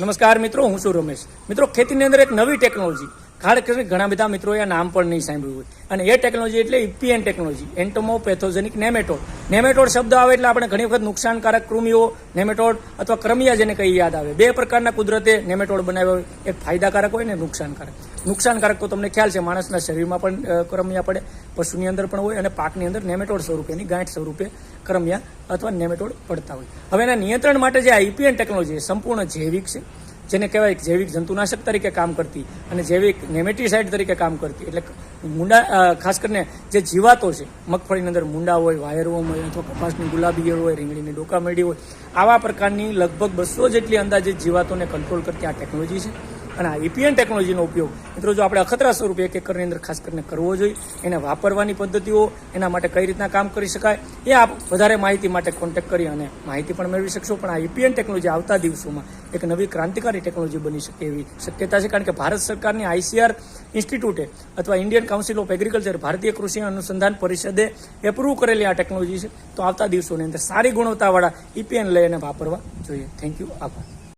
નમસ્કાર મિત્રો, હું છું રમેશ. મિત્રો, ખેતીની અંદર એક નવી ટેકનોલોજી ખાસ કરીને ઘણા બધા મિત્રોએ આ નામ પણ નહીં સાંભળ્યું હોય, અને એ ટેકનોલોજી એટલે EPN ટેકનોલોજી, એન્ટોમોપેથોજેનિક નેમેટોડ. નેમેટોડ શબ્દ આવે એટલે આપણે ઘણી વખત નુકસાનકારક કૃમિઓ, નેમેટોડ અથવા ક્રમિયા જેને કઈ યાદ આવે. બે પ્રકારના કુદરતે નેમેટોડ બનાવ્યા હોય, એક ફાયદાકારક હોય ને નુકસાનકારક. નુકસાનકારક તો તમને ખ્યાલ છે, માણસના શરીરમાં પણ ક્રમિયા પડે, પશુની અંદર પણ હોય, અને પાકની અંદર નેમેટોડ સ્વરૂપેની ગાંઠ સ્વરૂપે ક્રમિયા અથવા નેમેટોડ પડતા હોય. હવે એના નિયંત્રણ માટે જે આ EPN ટેકનોલોજી સંપૂર્ણ જૈવિક છે, જેને કહેવાય જૈવિક જંતુનાશક તરીકે કામ કરતી અને જૈવિક નેમેટિસાઇડ તરીકે કામ કરતી. એટલે મૂંડા, ખાસ કરીને જે જીવાતો છે, મગફળીની અંદર મૂંડા હોય, વાયરવર્મ હોય, અથવા કપાસની ગુલાબી ઈયળ હોય, રીંગણીની ડોકામેડી હોય, આવા પ્રકારની લગભગ 200 જેટલી અંદાજિત જીવાતોને કંટ્રોલ કરતી આ ટેકનોલોજી છે. અને આ EPN ટેકનોલોજીનો ઉપયોગ મિત્રો જો આપણે અખતરા સ્વરૂપે એક એકરની અંદર ખાસ કરીને કરવો જોઈએ. એને વાપરવાની પદ્ધતિઓ, એના માટે કઈ રીતના કામ કરી શકાય, એ આપ વધારે માહિતી માટે કોન્ટેક્ટ કરી અને માહિતી પણ મેળવી શકશો. પણ આ EPN ટેકનોલોજી આવતા દિવસોમાં એક નવી ક્રાંતિકારી ટેકનોલોજી બની શકે એવી શક્યતા છે, કારણ કે ભારત સરકારની ICAR ઇન્સ્ટિટ્યૂટે અથવા ઇન્ડિયન કાઉન્સિલ ઓફ એગ્રીકલ્ચર, ભારતીય કૃષિ અનુસંધાન પરિષદે એપ્રૂવ કરેલી આ ટેકનોલોજી છે. તો આવતા દિવસોની અંદર સારી ગુણવત્તાવાળા EPN લઈ અને વાપરવા જોઈએ. થેન્ક યુ, આભાર.